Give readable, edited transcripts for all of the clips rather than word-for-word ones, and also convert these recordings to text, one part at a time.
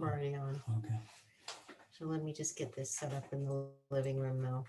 I'm already on. Okay. So let me just get this set up in the living room now.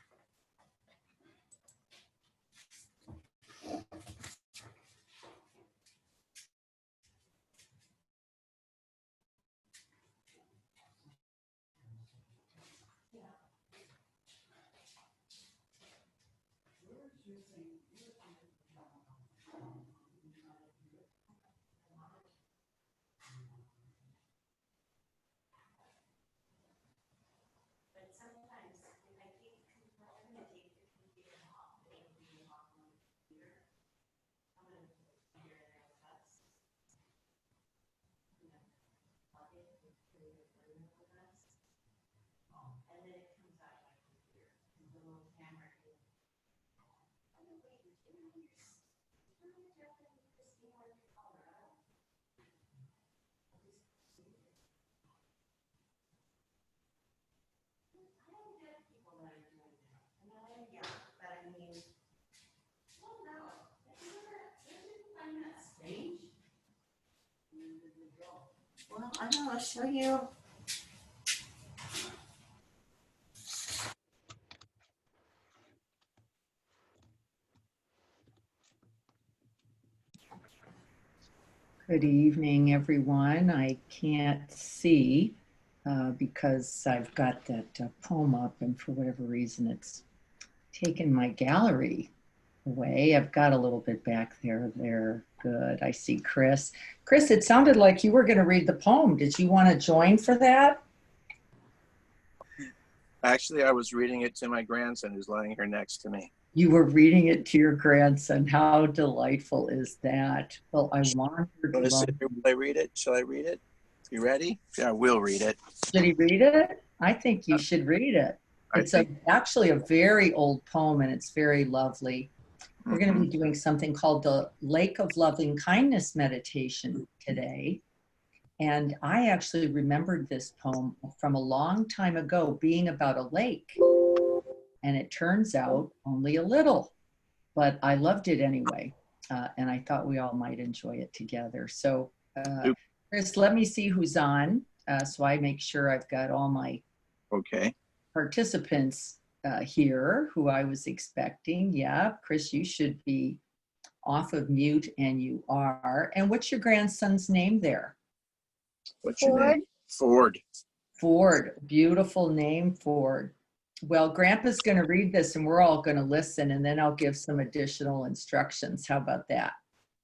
Well, I know, I'll show you. Good evening, everyone. I can't see because I've got that poem up, and for whatever reason, it's taken my gallery away. I've got a little bit back there. There, good. I see Chris. Chris, it sounded like you were going to read the poem. Did you want to join for that? Actually, I was reading it to my grandson who's lying here next to me. You were reading it to your grandson. How delightful is that? Well, I wandered. Want to sit here while I read it? Shall I read it? You ready? Yeah, we'll read it. Should he read it? I think you should read it. It's actually a very old poem, and it's very lovely. We're going to be doing something called the Lake of Loving Kindness meditation today. And I actually remembered this poem from a long time ago being about a lake. And it turns out only a little, but I loved it anyway. And I thought we all might enjoy it together. So Chris, let me see who's on. So I make sure I've got all my participants here who I was expecting. Yeah, Chris, you should be off of mute, and you are. And what's your grandson's name there? What's your name? Ford. Ford. Beautiful name, Ford. Well, Grandpa's going to read this, and we're all going to listen, and then I'll give some additional instructions. How about that?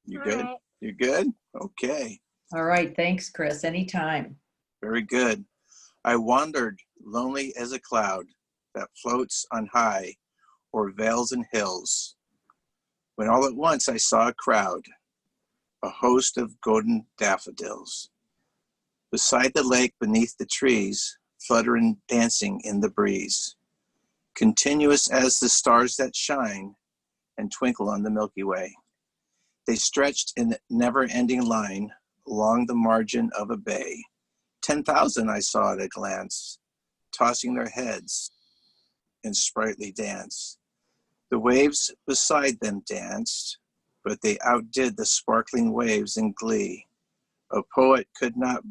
You good? You good? Okay. All right. Thanks, Chris. Anytime. Very good. I wandered lonely as a cloud that floats on high o'er vales and hills, when all at once I saw a crowd, a host of golden daffodils. Beside the lake, beneath the trees, fluttering, dancing in the breeze, continuous as the stars that shine and twinkle on the Milky Way. They stretched in never-ending line along the margin of a bay. 10,000 I saw at a glance, tossing their heads in sprightly dance. The waves beside them danced, but they outdid the sparkling waves in glee. A poet could not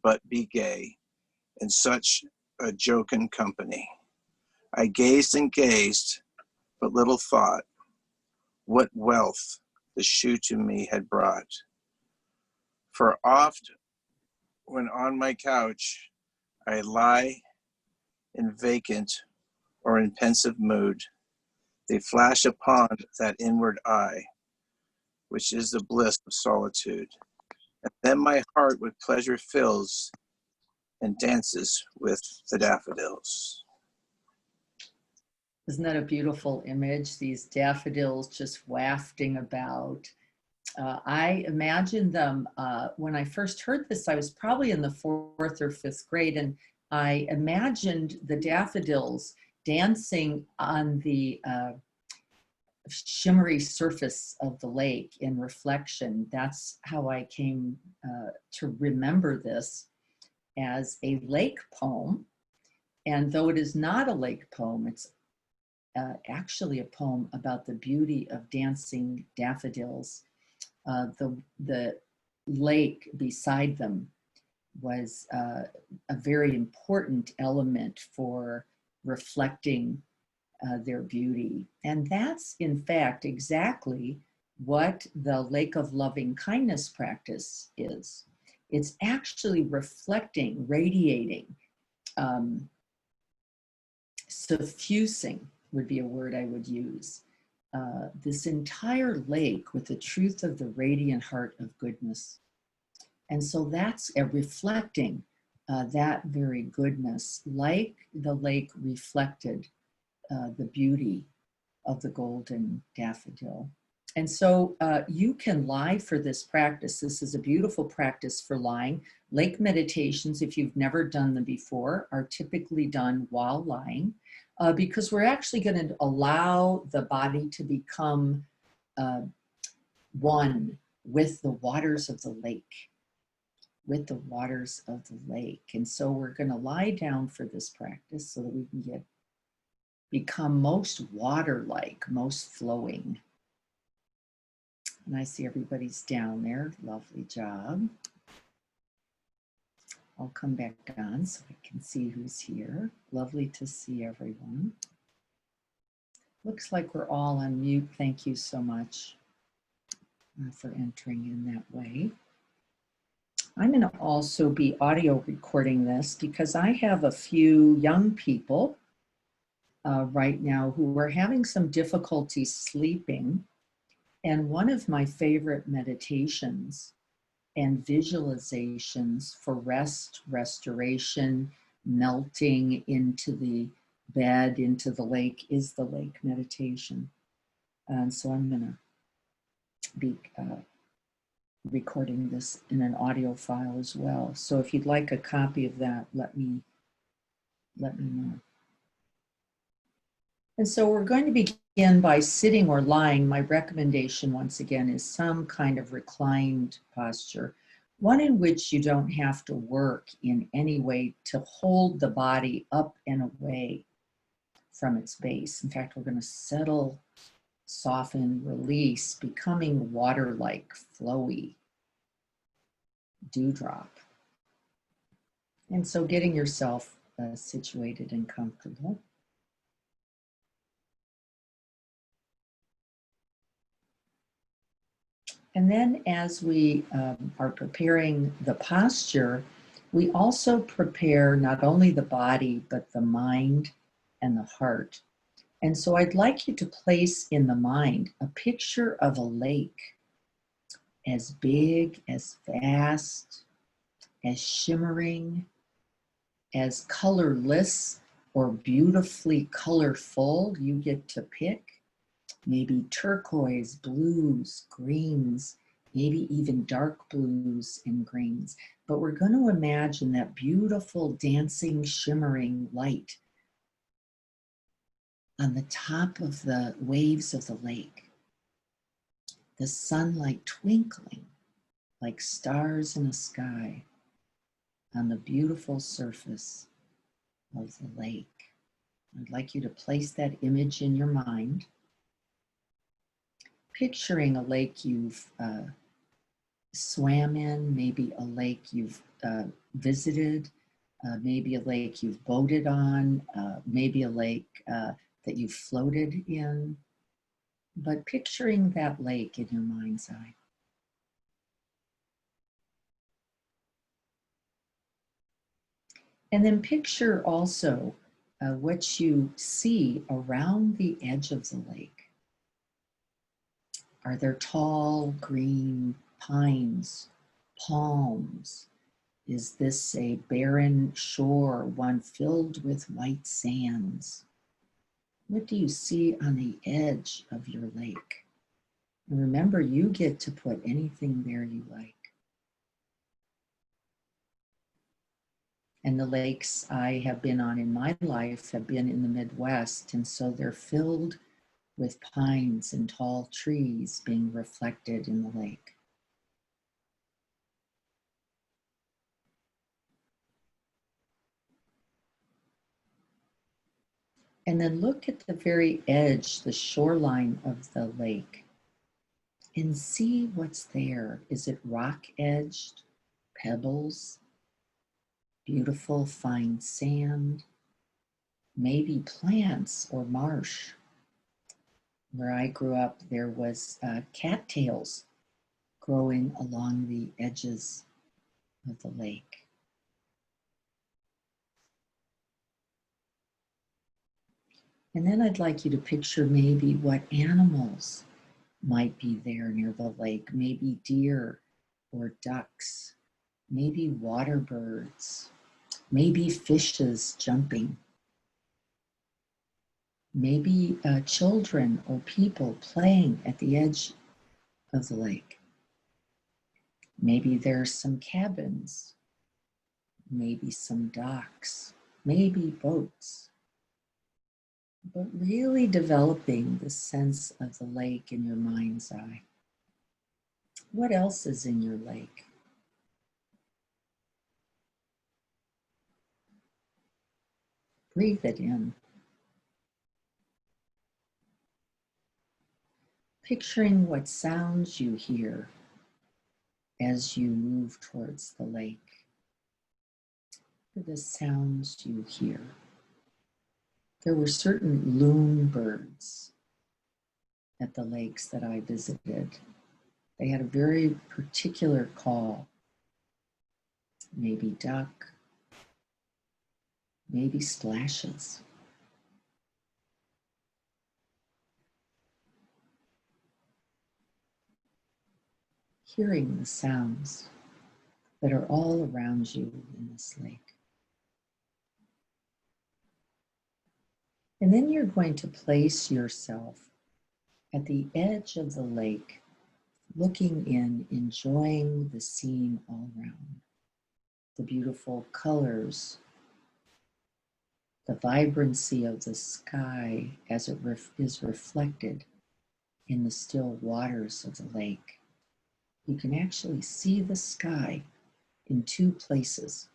but be gay in such a jocund company. I gazed and gazed, but little thought what wealth the shoe to me had brought. For oft, when on my couch I lie in vacant or in pensive mood, they flash upon that inward eye, which is the bliss of solitude. And then my heart with pleasure fills and dances with the daffodils. Isn't that a beautiful image? These daffodils just wafting about. I imagined them when I first heard this. I was probably in the 4th or 5th grade, and I imagined the daffodils dancing on the shimmery surface of the lake in reflection. That's how I came to remember this as a lake poem. And though it is not a lake poem, it's actually a poem about the beauty of dancing daffodils. The lake beside them was a very important element for reflecting their beauty. And that's, in fact, exactly what the Lake of Loving Kindness practice is. It's actually reflecting, radiating, suffusing would be a word I would use. This entire lake with the truth of the radiant heart of goodness. And so that's reflecting that very goodness, like the lake reflected the beauty of the golden daffodil. And so you can lie for this practice. This is a beautiful practice for lying. Lake meditations, if you've never done them before, are typically done while lying because we're actually going to allow the body to become one with the waters of the lake, with the waters of the lake. And so we're going to lie down for this practice so that we can become most water-like, most flowing. And I see everybody's down there. Lovely job. I'll come back on so I can see who's here. Lovely to see everyone. Looks like we're all on mute. Thank you so much for entering in that way. I'm going to also be audio recording this because I have a few young people right now who are having some difficulty sleeping. And one of my favorite meditations and visualizations for rest, restoration, melting into the bed, into the lake, is the lake meditation. And so I'm going to be recording this in an audio file as well. So if you'd like a copy of that, let me know. And so we're going to begin by sitting or lying. My recommendation, once again, is some kind of reclined posture, one in which you don't have to work in any way to hold the body up and away from its base. In fact, we're going to settle, soften, release, becoming water-like, flowy, dewdrop. And so getting yourself situated and comfortable. And then as we are preparing the posture, we also prepare not only the body, but the mind and the heart. And so I'd like you to place in the mind a picture of a lake as big, as vast, as shimmering, as colorless or beautifully colorful. You get to pick. Maybe turquoise, blues, greens, maybe even dark blues and greens. But we're going to imagine that beautiful dancing, shimmering light on the top of the waves of the lake. The sunlight twinkling like stars in a sky on the beautiful surface of the lake. I'd like you to place that image in your mind. Picturing a lake you've swam in, maybe a lake you've visited, maybe a lake you've boated on, maybe a lake that you've floated in, but picturing that lake in your mind's eye. And then picture also what you see around the edge of the lake. Are there tall green pines, palms? Is this a barren shore, one filled with white sands? What do you see on the edge of your lake? And remember, you get to put anything there you like. And the lakes I have been on in my life have been in the Midwest, and so they're filled with pines and tall trees being reflected in the lake. And then look at the very edge, the shoreline of the lake, and see what's there. Is it rock edged, pebbles, beautiful fine sand, maybe plants or marsh. Where I grew up, there was cattails growing along the edges of the lake. And then I'd like you to picture maybe what animals might be there near the lake, maybe deer or ducks, maybe water birds, maybe fishes jumping, maybe children or people playing at the edge of the lake. Maybe there's some cabins, maybe some docks, maybe boats, but really developing the sense of the lake in your mind's eye. What else is in your lake? Breathe it in. Picturing what sounds you hear as you move towards the lake. What are the sounds you hear? There were certain loon birds at the lakes that I visited. They had a very particular call. Maybe duck, maybe splashes. Hearing the sounds that are all around you in this lake. And then you're going to place yourself at the edge of the lake, looking in, enjoying the scene all around. The beautiful colors, the vibrancy of the sky as it is reflected in the still waters of the lake. You can actually see the sky in two places,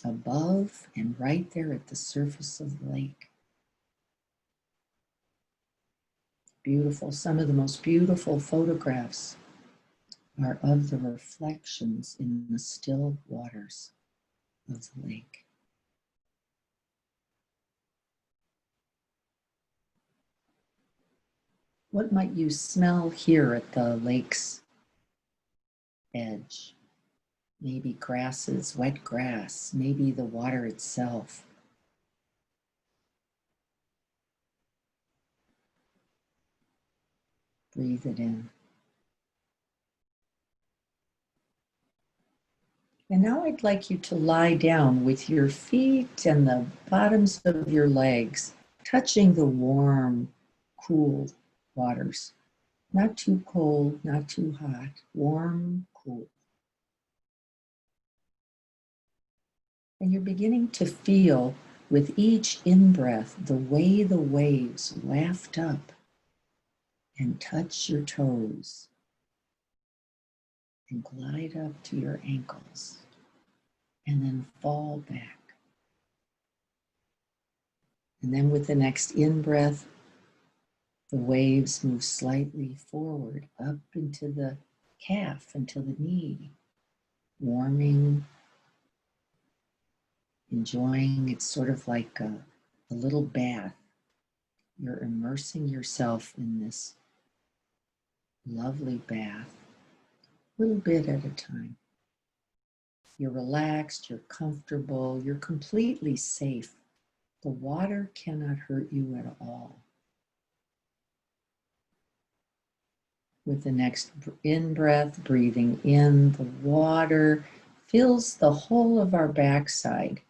above and right there at the surface of the lake. Beautiful. Some of the most beautiful photographs are of the reflections in the still waters of the lake. What might you smell here at the lake's edge? Maybe grasses, wet grass, maybe the water itself. Breathe it in. And now I'd like you to lie down with your feet and the bottoms of your legs touching the warm, cool waters. Not too cold, not too hot, warm, cool. And you're beginning to feel with each in-breath the way the waves waft up and touch your toes and glide up to your ankles and then fall back. And then with the next in-breath, the waves move slightly forward up into the calf, into the knee, warming, enjoying. It's sort of like a little bath. You're immersing yourself in this lovely bath, a little bit at a time. You're relaxed, you're comfortable, you're completely safe. The water cannot hurt you at all. With the next in-breath, breathing in, the water fills the whole of our backside.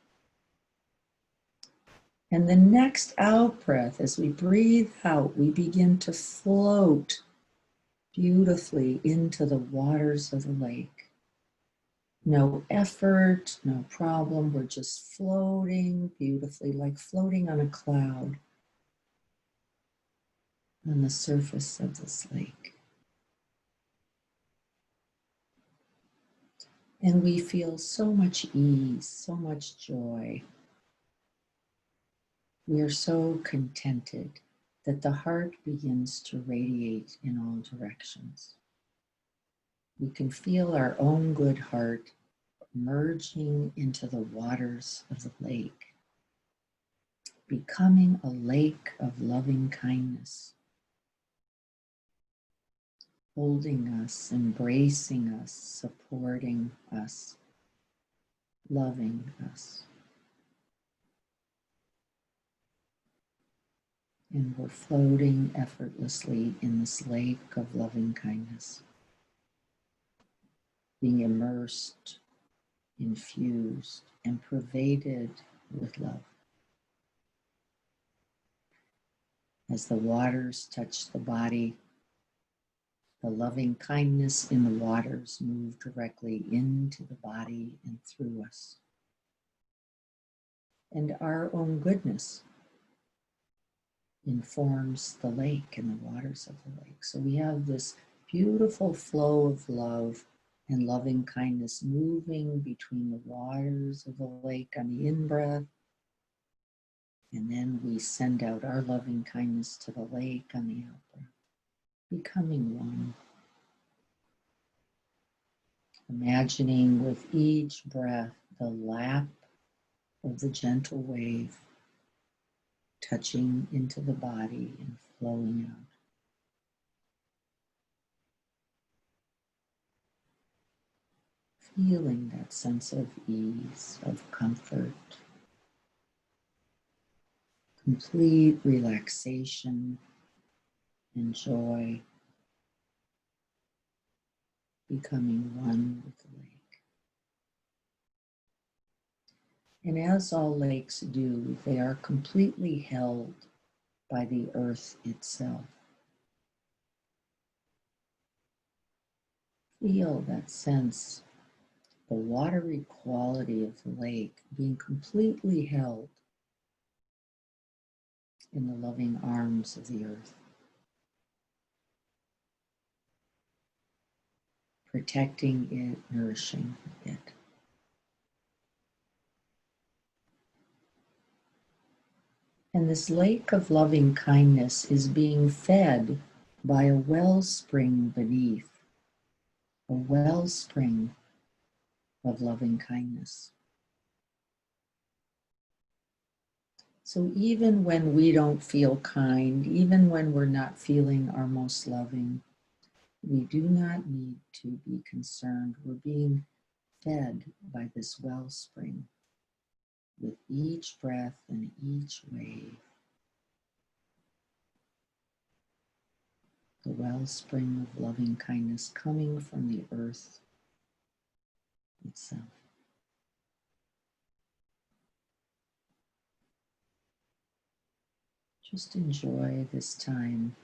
And the next out-breath, as we breathe out, we begin to float beautifully into the waters of the lake. No effort, no problem. We're just floating beautifully, like floating on a cloud on the surface of this lake. And we feel so much ease, so much joy. We are so contented that the heart begins to radiate in all directions. We can feel our own good heart merging into the waters of the lake, becoming a lake of loving kindness, holding us, embracing us, supporting us, loving us. And we're floating effortlessly in this lake of loving kindness, being immersed, infused, and pervaded with love. As the waters touch the body, the loving kindness in the waters move directly into the body and through us. And our own goodness informs the lake and the waters of the lake. So we have this beautiful flow of love and loving kindness moving between the waters of the lake on the in-breath, and then we send out our loving kindness to the lake on the out-breath, becoming one. Imagining with each breath the lap of the gentle wave touching into the body and flowing out. Feeling that sense of ease, of comfort, complete relaxation and joy, becoming one with the lake. And as all lakes do, they are completely held by the earth itself. Feel that sense, the watery quality of the lake being completely held in the loving arms of the earth, protecting it, nourishing it. And this lake of loving kindness is being fed by a wellspring beneath, a wellspring of loving kindness. So even when we don't feel kind, even when we're not feeling our most loving, we do not need to be concerned. We're being fed by this wellspring with each breath and each wave. The wellspring of loving kindness coming from the earth itself. Just enjoy this time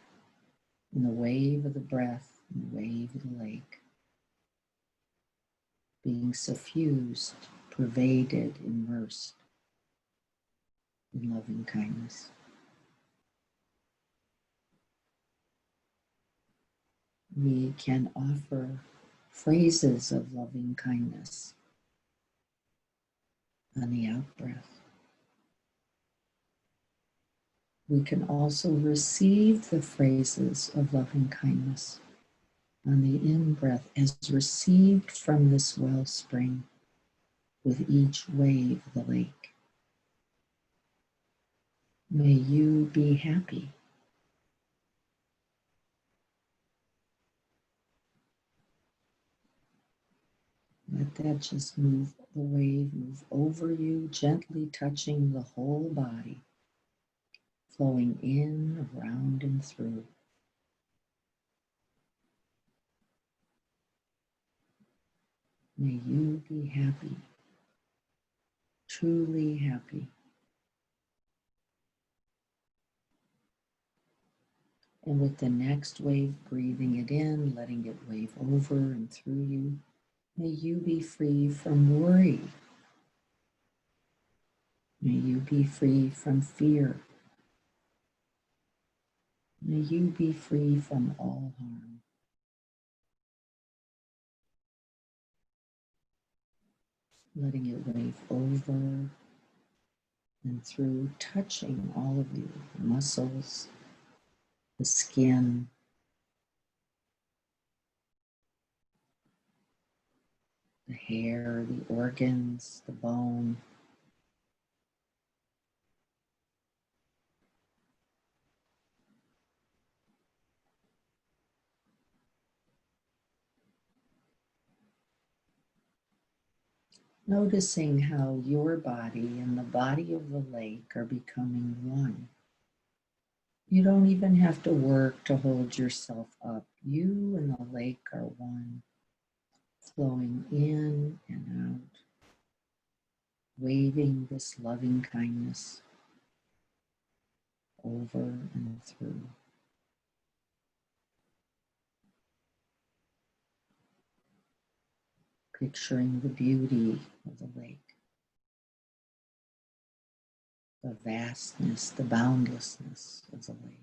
in the wave of the breath, in the wave of the lake, being suffused, pervaded, immersed in loving kindness. We can offer phrases of loving kindness on the out-breath. We can also receive the phrases of loving kindness on the in-breath as received from this wellspring with each wave of the lake. May you be happy. Let that just move, the wave move over you, gently touching the whole body, flowing in, around, and through. May you be happy, truly happy. And with the next wave, breathing it in, letting it wave over and through you, may you be free from worry. May you be free from fear. May you be free from all harm. Letting it wave over and through, touching all of you, the muscles, the skin, the hair, the organs, the bone. Noticing how your body and the body of the lake are becoming one. You don't even have to work to hold yourself up. You and the lake are one, flowing in and out, waving this loving kindness over and through. Picturing the beauty of the lake, the vastness, the boundlessness of the lake,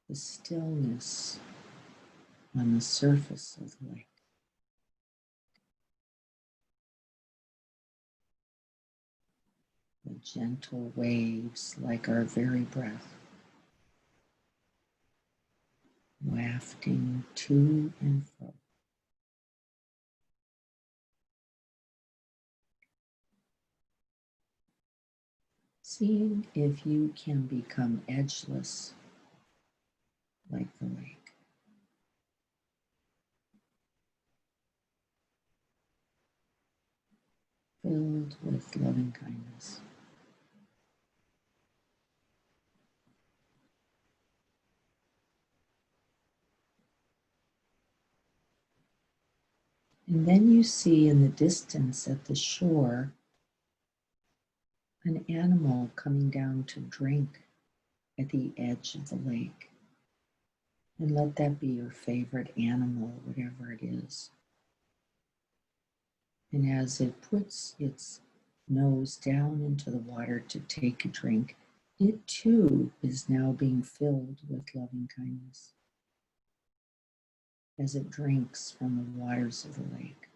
the stillness on the surface of the lake. The gentle waves like our very breath, wafting to and fro. Seeing if you can become edgeless like the lake. Filled with loving kindness. And then you see in the distance at the shore an animal coming down to drink at the edge of the lake. And let that be your favorite animal, whatever it is. And as it puts its nose down into the water to take a drink, it too is now being filled with loving kindness as it drinks from the waters of the lake.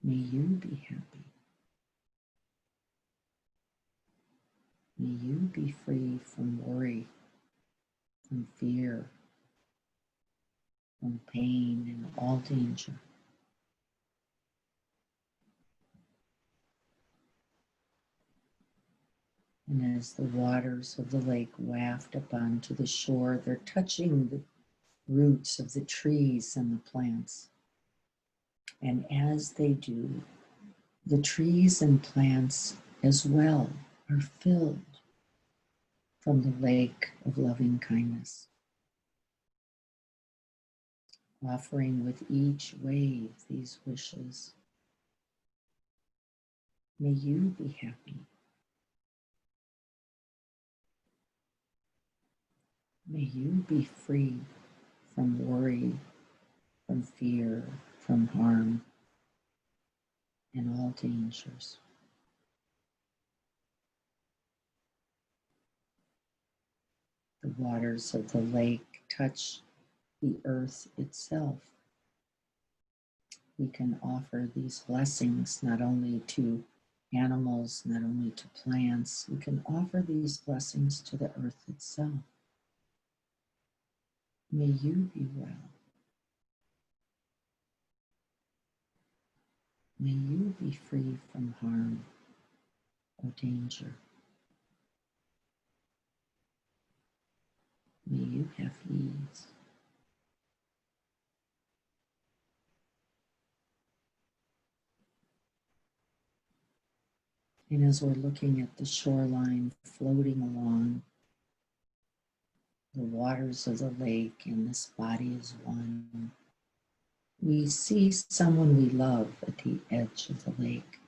May you be happy. May you be free from worry, from fear, from pain and all danger. And as the waters of the lake waft up onto the shore, they're touching the roots of the trees and the plants. And as they do, the trees and plants as well are filled from the lake of loving kindness, offering with each wave these wishes. May you be happy. May you be free from worry, from fear, from harm, and all dangers. The waters of the lake touch the earth itself. We can offer these blessings not only to animals, not only to plants, we can offer these blessings to the earth itself. May you be well. May you be free from harm or danger. May you have ease. And as we're looking at the shoreline floating along, the waters of the lake and this body is one, we see someone we love at the edge of the lake.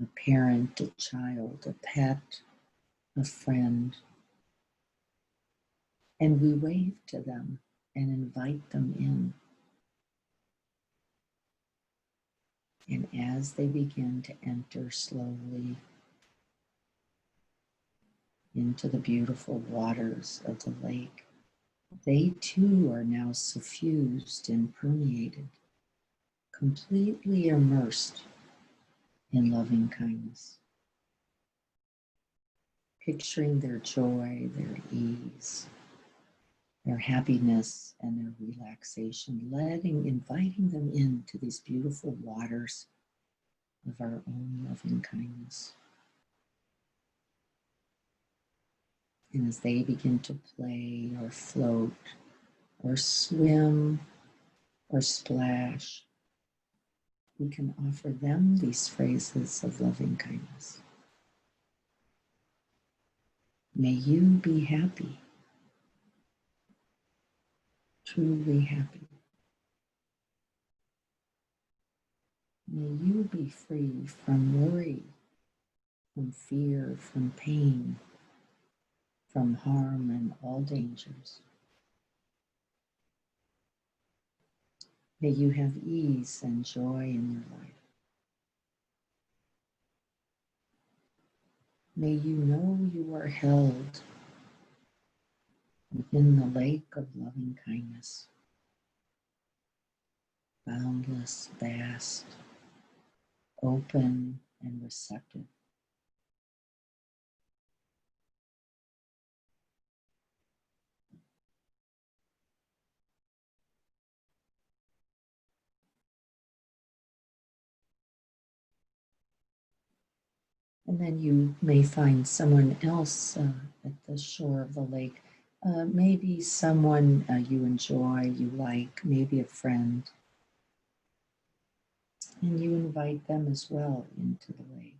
A parent, a child, a pet, a friend. And we wave to them and invite them in. And as they begin to enter slowly into the beautiful waters of the lake, they too are now suffused and permeated, completely immersed in loving kindness. Picturing their joy, their ease, their happiness and their relaxation, inviting them into these beautiful waters of our own loving kindness. And as they begin to play or float or swim or splash, we can offer them these phrases of loving kindness. May you be happy, truly happy. May you be free from worry, from fear, from pain, from harm and all dangers. May you have ease and joy in your life. May you know you are held within the lake of loving kindness, boundless, vast, open, and receptive. And then you may find someone else at the shore of the lake, maybe someone you enjoy, you like, maybe a friend. And you invite them as well into the lake.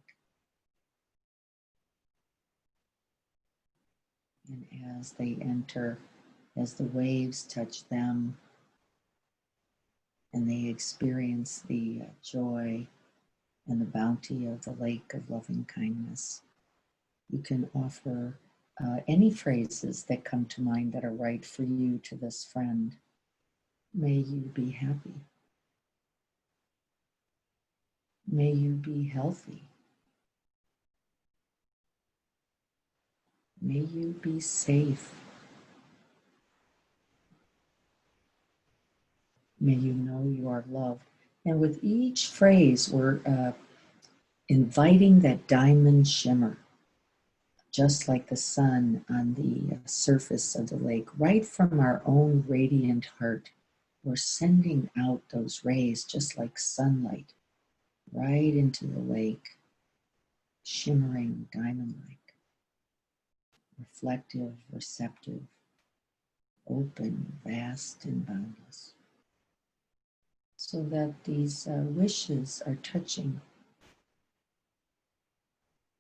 And as they enter, as the waves touch them, and they experience the joy and the bounty of the lake of loving kindness, you can offer any phrases that come to mind that are right for you to this friend. May you be happy. May you be healthy. May you be safe. May you know you are loved. And with each phrase, we're inviting that diamond shimmer, just like the sun on the surface of the lake, right from our own radiant heart. We're sending out those rays just like sunlight right into the lake, shimmering diamond-like, reflective, receptive, open, vast, and boundless. So that these wishes are touching,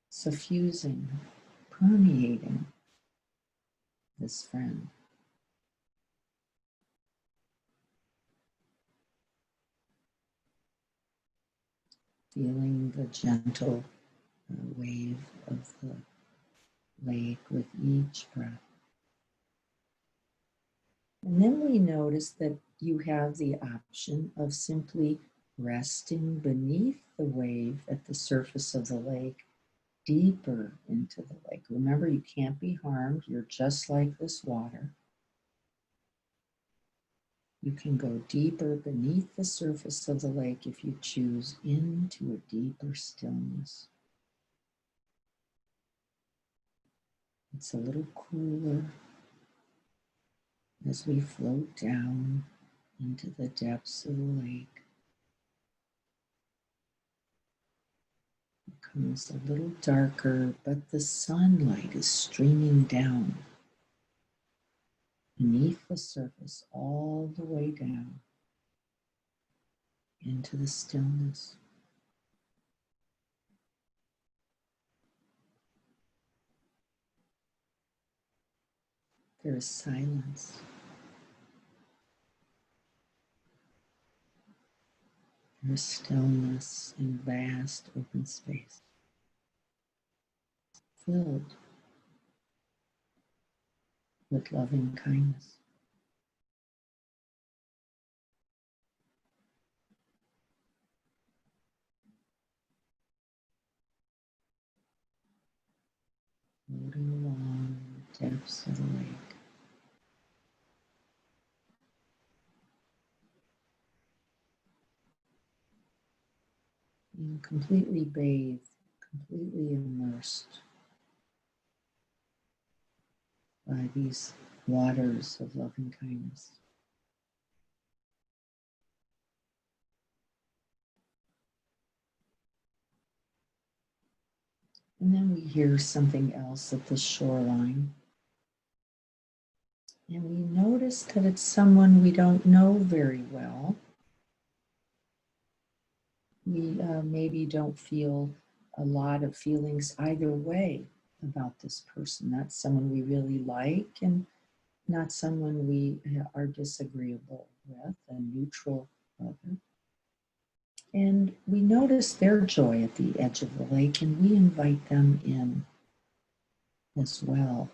suffusing, permeating this friend. Feeling the gentle wave of the lake with each breath. And then we notice that you have the option of simply resting beneath the wave at the surface of the lake, deeper into the lake. Remember, you can't be harmed. You're just like this water. You can go deeper beneath the surface of the lake if you choose, into a deeper stillness. It's a little cooler as we float down into the depths of the lake. It becomes a little darker, but the sunlight is streaming down beneath the surface, all the way down into the stillness. There is silence. There is stillness and vast open space, filled with loving kindness. Floating along the depths of the lake. Being completely bathed, completely immersed by these waters of loving kindness. And then we hear something else at the shoreline. And we notice that it's someone we don't know very well. We maybe don't feel a lot of feelings either way about this person. Not someone we really like and not someone we are disagreeable with, a neutral other. And we notice their joy at the edge of the lake, and we invite them in as well,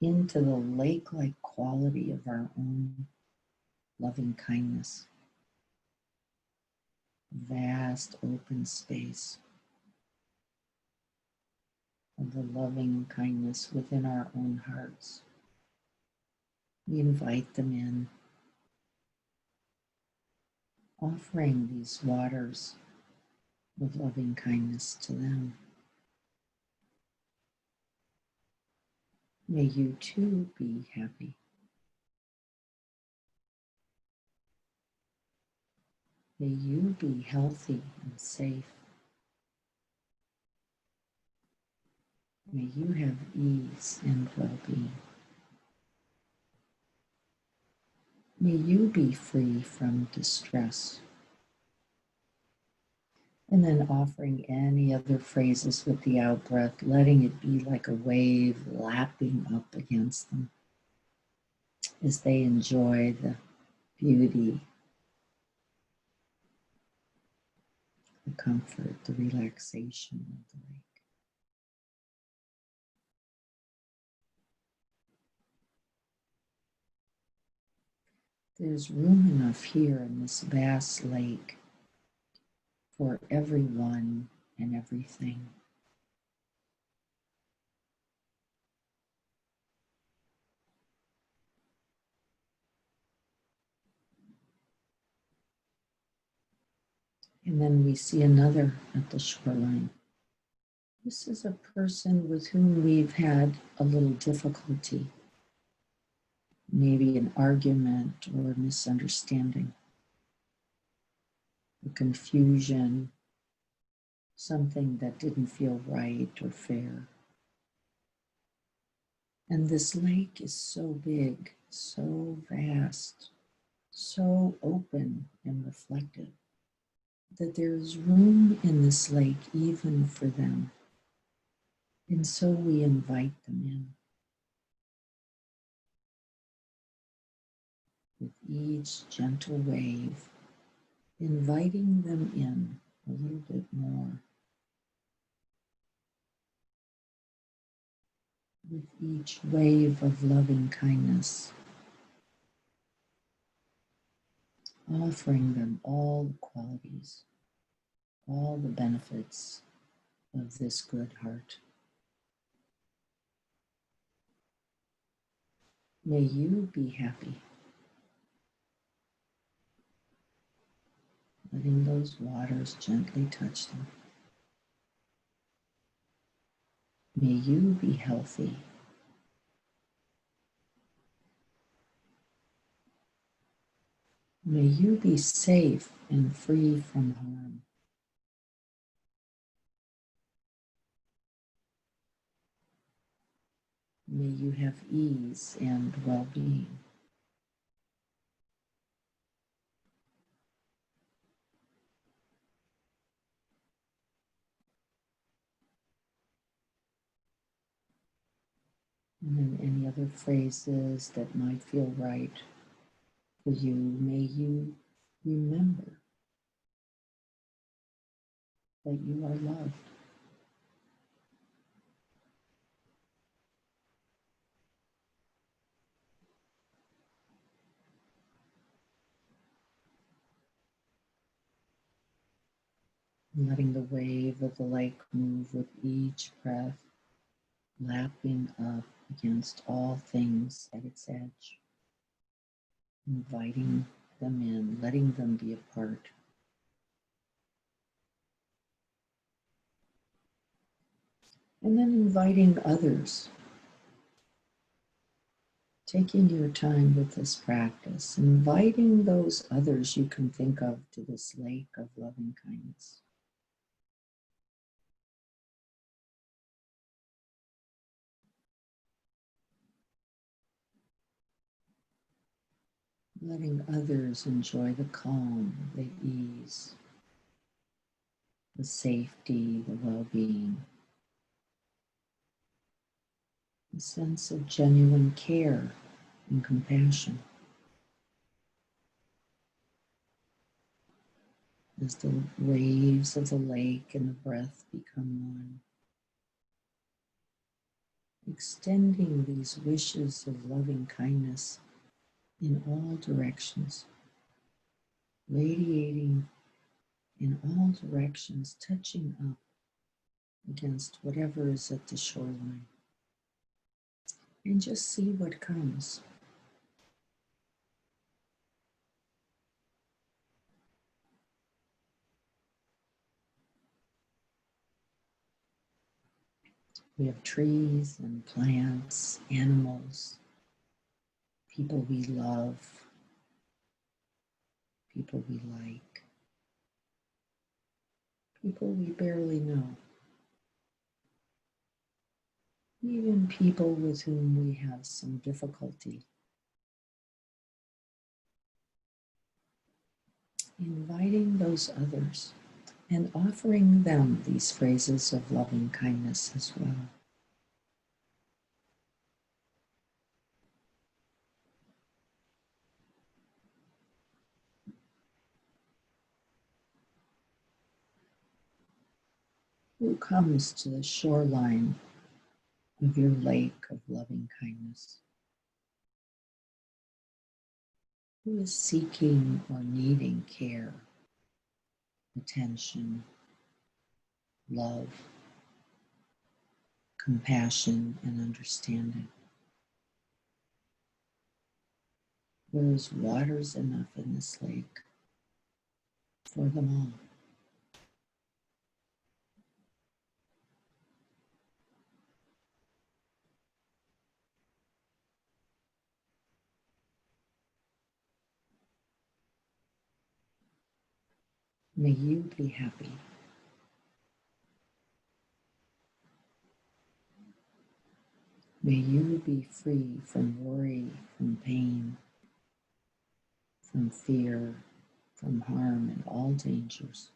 into the lake-like quality of our own loving kindness. Vast open space of the loving kindness within our own hearts. We invite them in, offering these waters of loving kindness to them. May you too be happy. May you be healthy and safe. May you have ease and well-being. May you be free from distress. And then offering any other phrases with the out-breath, letting it be like a wave lapping up against them as they enjoy the beauty, the comfort, the relaxation of the lake. There's room enough here in this vast lake for everyone and everything. And then we see another at the shoreline. This is a person with whom we've had a little difficulty, maybe an argument or a misunderstanding, a confusion, something that didn't feel right or fair. And this lake is so big, so vast, so open and reflective, that there's room in this lake even for them. And so we invite them in. With each gentle wave, inviting them in a little bit more. With each wave of loving kindness, offering them all the qualities, all the benefits of this good heart. May you be happy. Letting those waters gently touch them. May you be healthy. May you be safe and free from harm. May you have ease and well-being. And then any other phrases that might feel right for you, may you remember that you are loved. Letting the wave of the lake move with each breath, lapping up against all things at its edge, inviting them in, letting them be a part. And then inviting others Taking your time with this practice, inviting those others you can think of to this lake of loving kindness. Letting others enjoy the calm, the ease, the safety, the well-being, a sense of genuine care and compassion. As the waves of the lake and the breath become one, extending these wishes of loving kindness in all directions, radiating in all directions, touching up against whatever is at the shoreline. And just see what comes. We have trees and plants, animals, people we love, people we like, people we barely know, even people with whom we have some difficulty. Inviting those others and offering them these phrases of loving kindness as well. Who comes to the shoreline of your lake of loving kindness? Who is seeking or needing care, attention, love, compassion, and understanding? There's waters enough in this lake for them all. May you be happy. May you be free from worry, from pain, from fear, from harm and all dangers.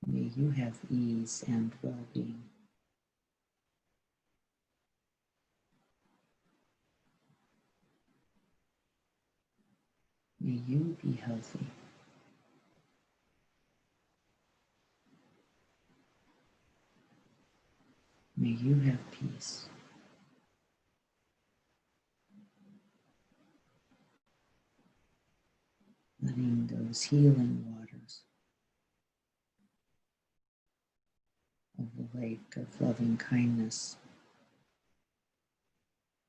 May you have ease and well-being. May you be healthy. May you have peace. Letting those healing waters of the lake of loving kindness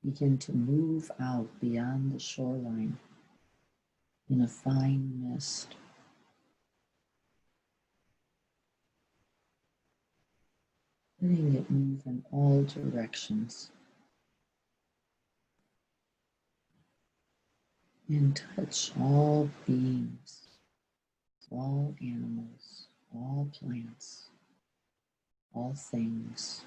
begin to move out beyond the shoreline in a fine mist. Letting it move in all directions and touch all beings, all animals, all plants, all things.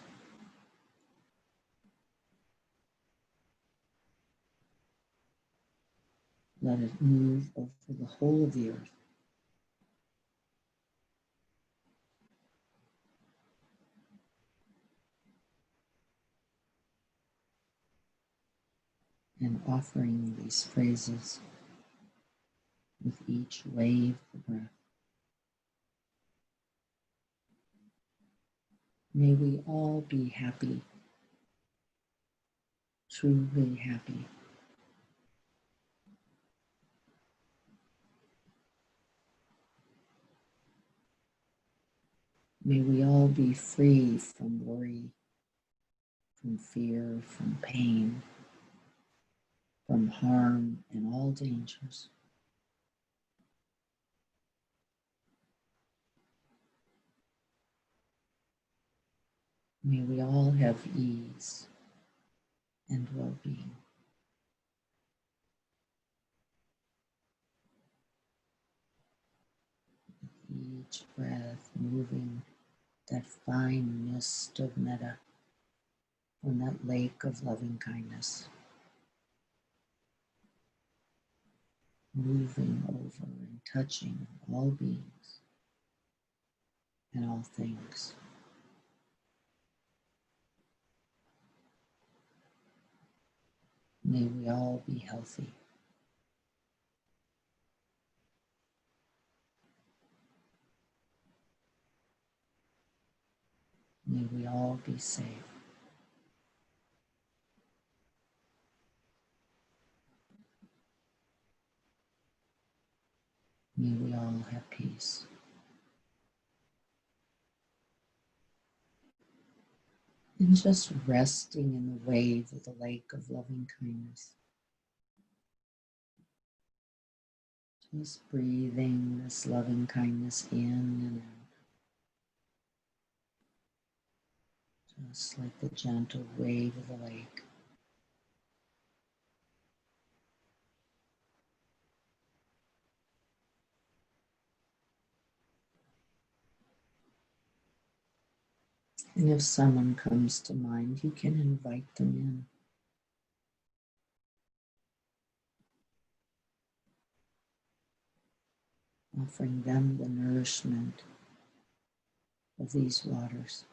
Let it move over the whole of the earth. And offering these phrases with each wave of the breath. May we all be happy, truly happy. May we all be free from worry, from fear, from pain, from harm and all dangers. May we all have ease and well-being. Each breath moving that fine mist of metta from that lake of loving kindness, moving over and touching all beings and all things. May we all be healthy. May we all be safe. May we all have peace. And just resting in the wave of the lake of loving kindness. Just breathing this loving kindness in and out. Just like the gentle wave of the lake. And if someone comes to mind, you can invite them in. Offering them the nourishment of these waters.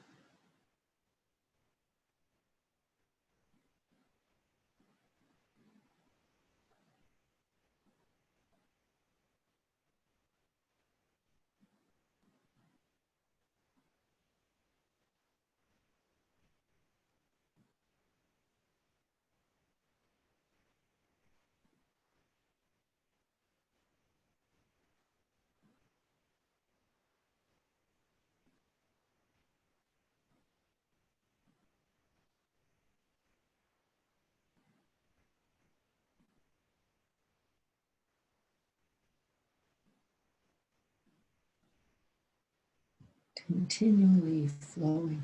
Continually flowing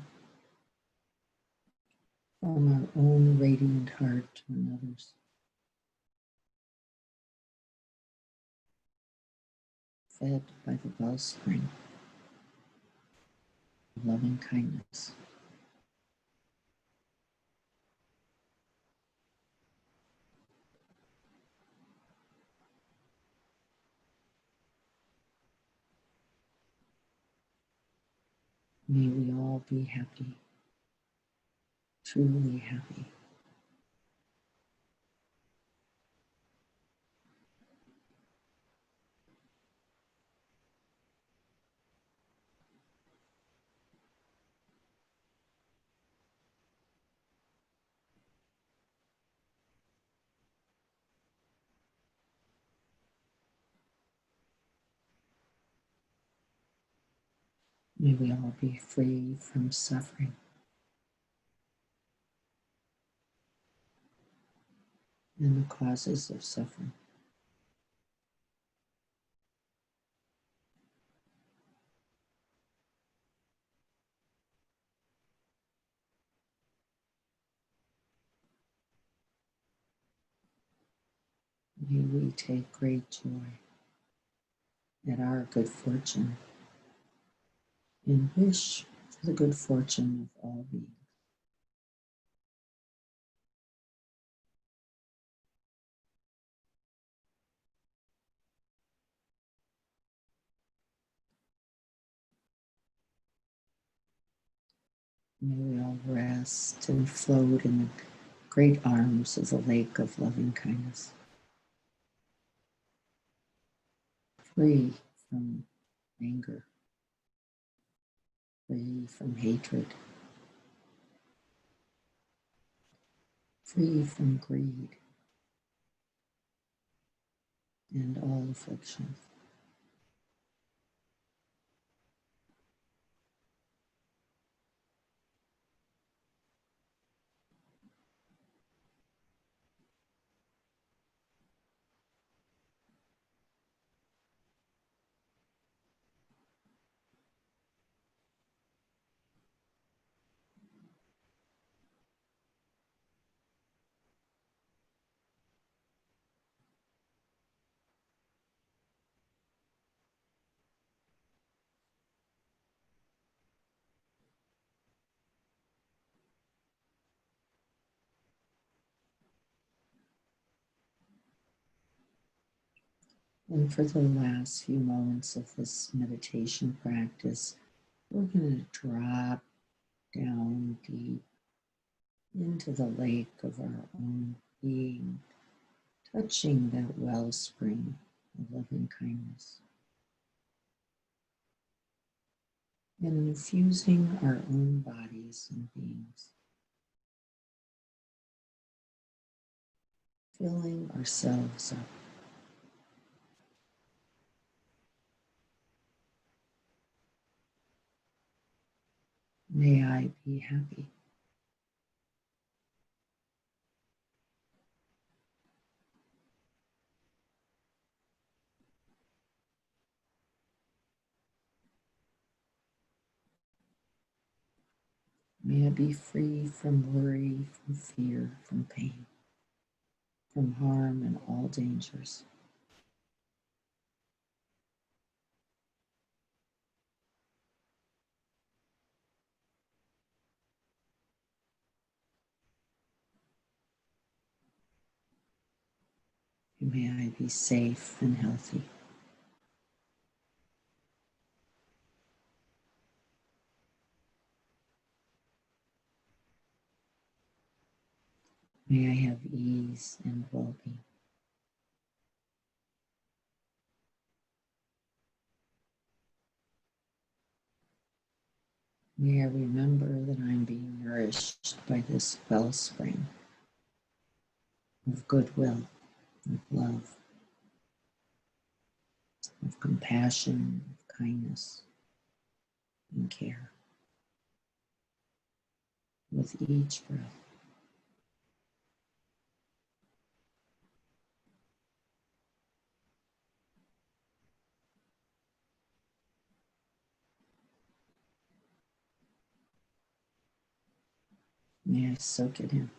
from our own radiant heart to another's. Fed by the wellspring of loving kindness. May we all be happy, truly happy. May we all be free from suffering and the causes of suffering. May we take great joy at our good fortune and wish for the good fortune of all beings. May we all rest and float in the great arms of the lake of loving kindness, free from anger, free from hatred, free from greed and all afflictions. And for the last few moments of this meditation practice, we're going to drop down deep into the lake of our own being, touching that wellspring of loving kindness, and infusing our own bodies and beings, filling ourselves up. May I be happy. May I be free from worry, from fear, from pain, from harm and all dangers. And may I be safe and healthy. May I have ease and well-being. May I remember that I'm being nourished by this wellspring of goodwill, of love, of compassion, of kindness, and care with each breath. May I soak it in.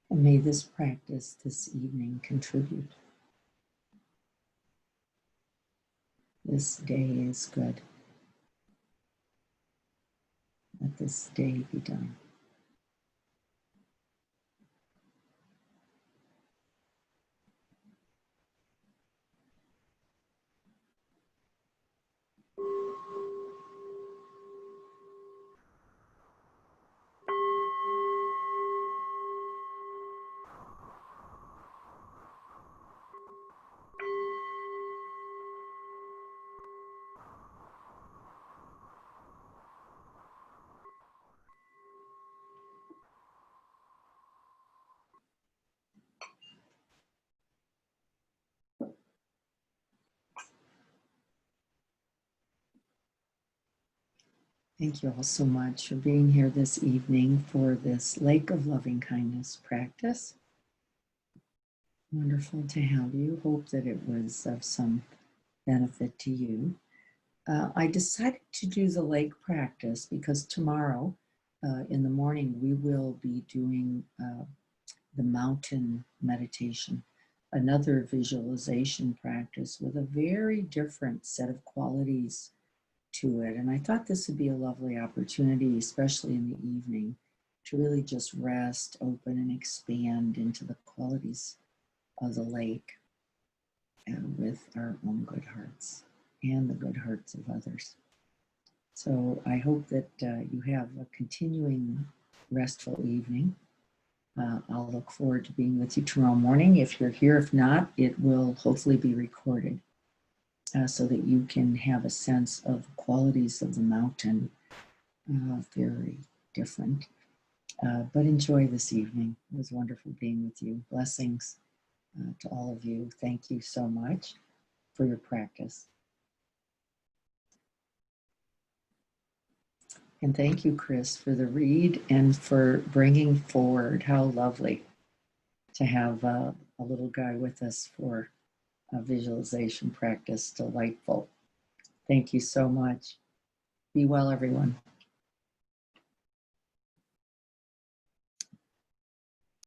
And may this practice this evening contribute. This day is good. Let this day be done. Thank you all so much for being here this evening for this Lake of Loving Kindness practice. Wonderful to have you. Hope that it was of some benefit to you. I decided to do the lake practice because tomorrow in the morning we will be doing the mountain meditation, another visualization practice with a very different set of qualities to it. And I thought this would be a lovely opportunity, especially in the evening, to really just rest, open, and expand into the qualities of the lake with our own good hearts and the good hearts of others. So I hope that you have a continuing restful evening. I'll look forward to being with you tomorrow morning. If you're here, if not, it will hopefully be recorded so that you can have a sense of the qualities of the mountain, very different. But enjoy this evening. It was wonderful being with you. Blessings to all of you. Thank you so much for your practice. And thank you, Chris, for the read and for bringing forward. How lovely to have a little guy with us for a visualization practice. Delightful. Thank you so much. Be well, everyone.